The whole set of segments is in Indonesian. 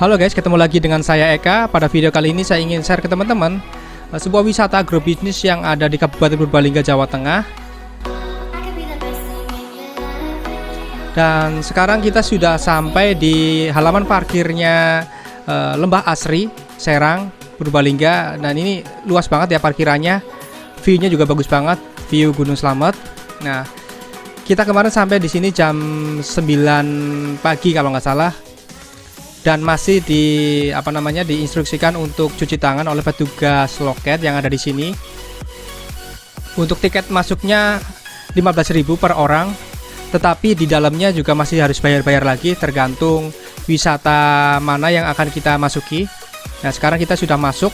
Halo guys, ketemu lagi dengan saya Eka. Pada video kali ini saya ingin share ke teman-teman sebuah wisata agrobisnis yang ada di Kabupaten Purbalingga, Jawa Tengah. Dan sekarang kita sudah sampai di halaman parkirnya Lembah Asri, Serang, Purbalingga. Dan ini luas banget ya parkirannya. View-nya juga bagus banget, view Gunung Slamet. Nah, kita kemarin sampai di sini jam 9 pagi kalau nggak salah. Dan masih diinstruksikan untuk cuci tangan oleh petugas loket yang ada di sini. Untuk tiket masuknya 15.000 per orang, tetapi di dalamnya juga masih harus bayar-bayar lagi tergantung wisata mana yang akan kita masuki. Nah, sekarang kita sudah masuk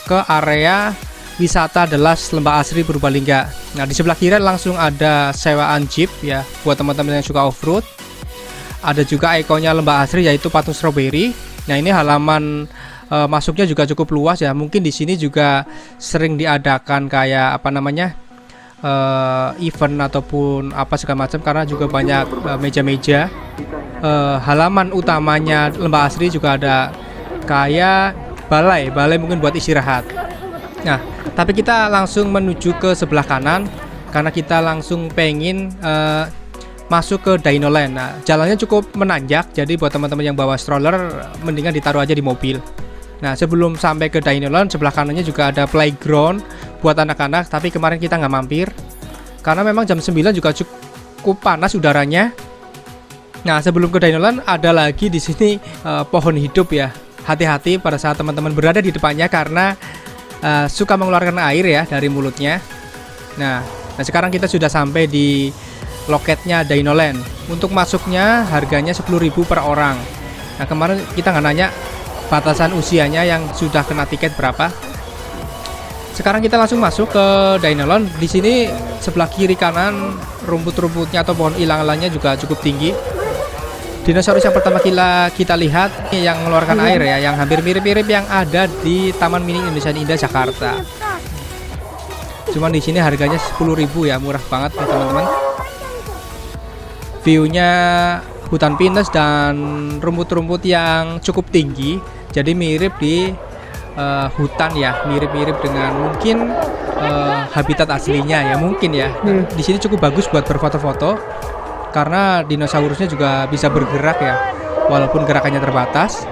ke area wisata Delas Lembah Asri Purbalingga. Nah, di sebelah kiri langsung ada sewaan jeep ya buat teman-teman yang suka off-road. Ada juga ikonnya Lembah Asri yaitu patung stroberi. Nah, ini halaman masuknya juga cukup luas ya. Mungkin di sini juga sering diadakan kayak event ataupun apa segala macam karena juga banyak meja-meja. Halaman utamanya Lembah Asri juga ada kayak balai mungkin buat istirahat. Nah, tapi kita langsung menuju ke sebelah kanan karena kita langsung pengen masuk ke Dinoland. Nah, jalannya cukup menanjak, jadi buat teman-teman yang bawa stroller mendingan ditaruh aja di mobil. Nah, sebelum sampai ke Dinoland, sebelah kanannya juga ada playground buat anak-anak, tapi kemarin kita nggak mampir karena memang jam 9 juga cukup panas udaranya. Nah, sebelum ke Dinoland ada lagi di sini pohon hidup ya. Hati-hati pada saat teman-teman berada di depannya karena suka mengeluarkan air ya dari mulutnya. Nah, sekarang kita sudah sampai di loketnya Dinoland. Untuk masuknya harganya 10.000 per orang. Nah, kemarin kita nggak nanya batasan usianya yang sudah kena tiket berapa. Sekarang kita langsung masuk ke Dinoland. Di sini sebelah kiri kanan rumput-rumputnya atau pohon ilang-ilangnya juga cukup tinggi. Dinosaurus yang pertama kita lihat yang mengeluarkan air ya, yang hampir mirip-mirip yang ada di Taman Mini Indonesia Indah Jakarta. Cuman di sini harganya 10.000 ya, murah banget ya teman-teman. View-nya hutan pinus dan rumput-rumput yang cukup tinggi, jadi mirip di hutan ya, mirip-mirip dengan mungkin habitat aslinya ya mungkin ya. Di sini cukup bagus buat berfoto-foto karena dinosaurusnya juga bisa bergerak ya, walaupun gerakannya terbatas.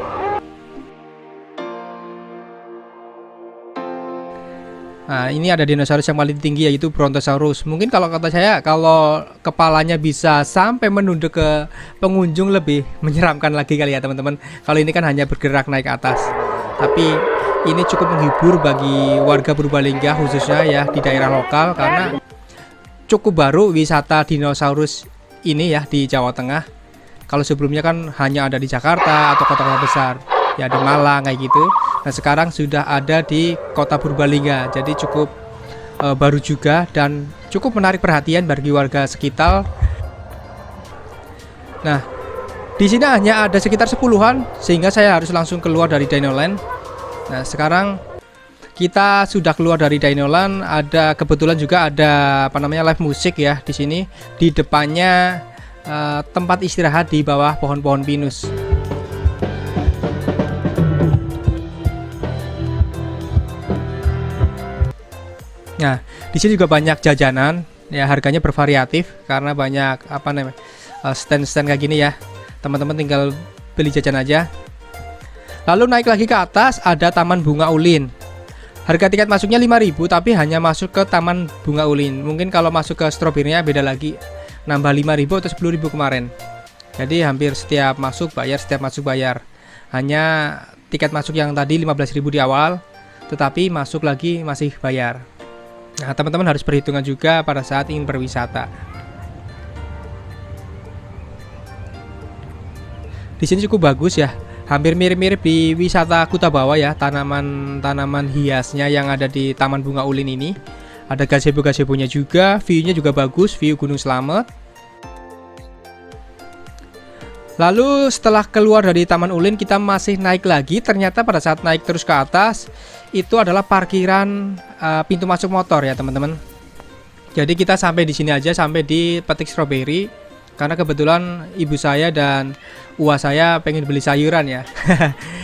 Nah, ini ada dinosaurus yang paling tinggi yaitu Brontosaurus. Mungkin kalau kata saya, kalau kepalanya bisa sampai menunduk ke pengunjung lebih menyeramkan lagi kali ya teman-teman. Kalau ini kan hanya bergerak naik ke atas. Tapi ini cukup menghibur bagi warga Purbalingga khususnya ya di daerah lokal karena cukup baru wisata dinosaurus ini ya di Jawa Tengah. Kalau sebelumnya kan hanya ada di Jakarta atau kota-kota besar, ya di Malang kayak gitu. Nah, sekarang sudah ada di kota Purbalingga, jadi cukup baru juga dan cukup menarik perhatian bagi warga sekitar. Nah, di sini hanya ada sekitar 10-an, sehingga saya harus langsung keluar dari Dinoland. Nah, sekarang kita sudah keluar dari Dinoland. Kebetulan juga ada live musik ya di sini. Di depannya tempat istirahat di bawah pohon-pohon pinus. Nah, di sini juga banyak jajanan ya, harganya bervariatif karena banyak stand-stand kayak gini ya. Teman-teman tinggal beli jajan aja. Lalu naik lagi ke atas ada Taman Bunga Ulin. Harga tiket masuknya 5.000 tapi hanya masuk ke Taman Bunga Ulin. Mungkin kalau masuk ke stroberinya beda lagi, nambah 5.000 atau 10.000 kemarin. Jadi hampir setiap masuk bayar. Hanya tiket masuk yang tadi 15.000 di awal, tetapi masuk lagi masih bayar. Nah, teman-teman harus perhitungan juga pada saat ingin berwisata. Di sini cukup bagus ya, hampir mirip-mirip di wisata Kuta Bawah ya, tanaman hiasnya yang ada di Taman Bunga Ulin ini. Ada gazebo-gazebonya juga, view-nya juga bagus, view Gunung Slamet. Lalu setelah keluar dari Taman Ulin kita masih naik lagi. Ternyata pada saat naik terus ke atas itu adalah parkiran pintu masuk motor ya teman-teman. Jadi kita sampai di sini aja, sampai di petik stroberi. Karena kebetulan ibu saya dan uwa saya pengen beli sayuran ya.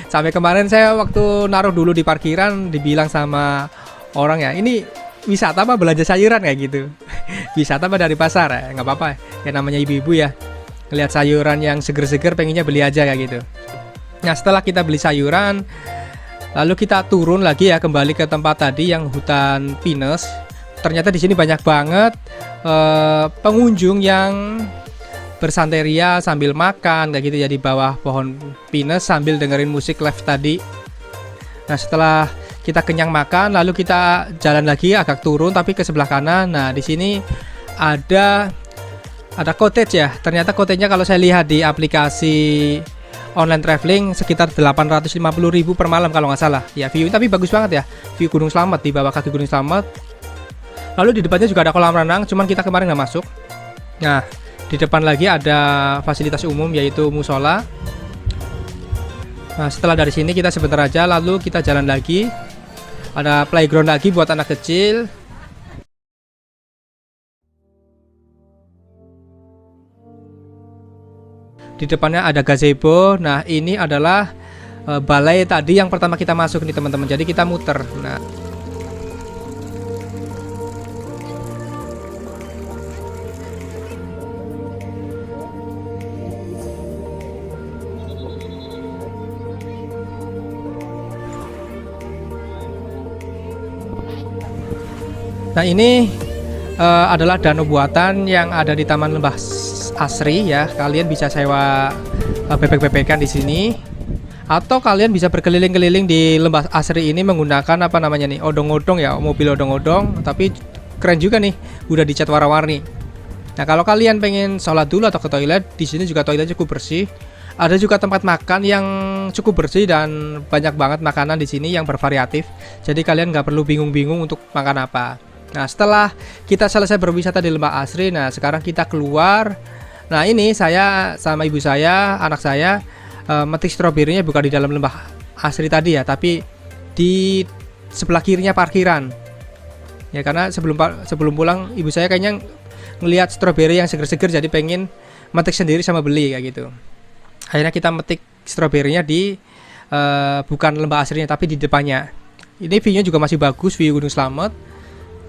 Sampai kemarin saya waktu naruh dulu di parkiran dibilang sama orang ya, ini wisata apa belanja sayuran kayak gitu. Wisata apa dari pasar ya, nggak apa-apa ya, namanya ibu-ibu ya, ngelihat sayuran yang seger-seger pengennya beli aja kayak gitu. Nah setelah kita beli sayuran, lalu kita turun lagi ya, kembali ke tempat tadi yang hutan pinus. Ternyata di sini banyak banget pengunjung yang bersantai ria sambil makan kayak gitu ya di bawah pohon pinus sambil dengerin musik live tadi. Nah setelah kita kenyang makan, lalu kita jalan lagi agak turun tapi ke sebelah kanan. Nah di sini ada cottage ya. Ternyata cottage-nya kalau saya lihat di aplikasi online traveling sekitar 850.000 per malam kalau nggak salah. Ya view tapi bagus banget ya, view Gunung Slamet, di bawah kaki Gunung Slamet. Lalu di depannya juga ada kolam renang, cuman kita kemarin nggak masuk. Nah di depan lagi ada fasilitas umum yaitu musola. Nah setelah dari sini kita sebentar aja, lalu kita jalan lagi. Ada playground lagi buat anak kecil. Di depannya ada gazebo. Nah ini adalah balai tadi yang pertama kita masuk nih teman-teman. Jadi kita muter. Nah ini adalah danau buatan yang ada di Taman Lembah Asri ya. Kalian bisa sewa bebek-bebekan di sini, atau kalian bisa berkeliling-keliling di Lembah Asri ini menggunakan apa namanya nih, odong-odong ya, mobil odong-odong. Tapi keren juga nih, udah dicat warna-warni. Nah kalau kalian pengen sholat dulu atau ke toilet, di sini juga toiletnya cukup bersih. Ada juga tempat makan yang cukup bersih dan banyak banget makanan di sini yang bervariatif. Jadi kalian nggak perlu bingung-bingung untuk makan apa. Nah setelah kita selesai berwisata di Lembah Asri, nah sekarang kita keluar. Nah ini saya sama ibu saya, anak saya metik stroberinya bukan di dalam Lembah Asri tadi ya, tapi di sebelah kirinya parkiran. Ya karena sebelum pulang ibu saya kayaknya ngelihat stroberi yang seger-seger, jadi pengen metik sendiri sama beli kayak gitu. Akhirnya kita metik stroberinya di bukan Lembah Asrinya tapi di depannya. Ini view-nya juga masih bagus, view Gunung Slamet.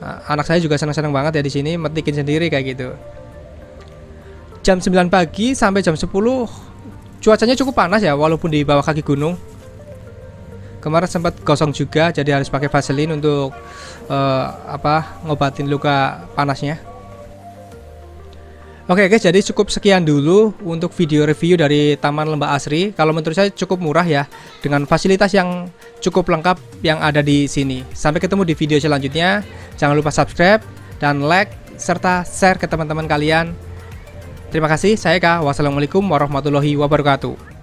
Anak saya juga senang-senang banget ya di sini metikin sendiri kayak gitu. Jam 9 pagi sampai jam 10 cuacanya cukup panas ya, walaupun di bawah kaki gunung. Kemarin sempat gosong juga, jadi harus pakai vaselin untuk ngobatin luka panasnya. Oke guys, jadi cukup sekian dulu untuk video review dari Taman Lembah Asri. Kalau menurut saya cukup murah ya, dengan fasilitas yang cukup lengkap yang ada di sini. Sampai ketemu di video selanjutnya. Jangan lupa subscribe dan like serta share ke teman-teman kalian. Terima kasih, saya Eka. Wassalamualaikum warahmatullahi wabarakatuh.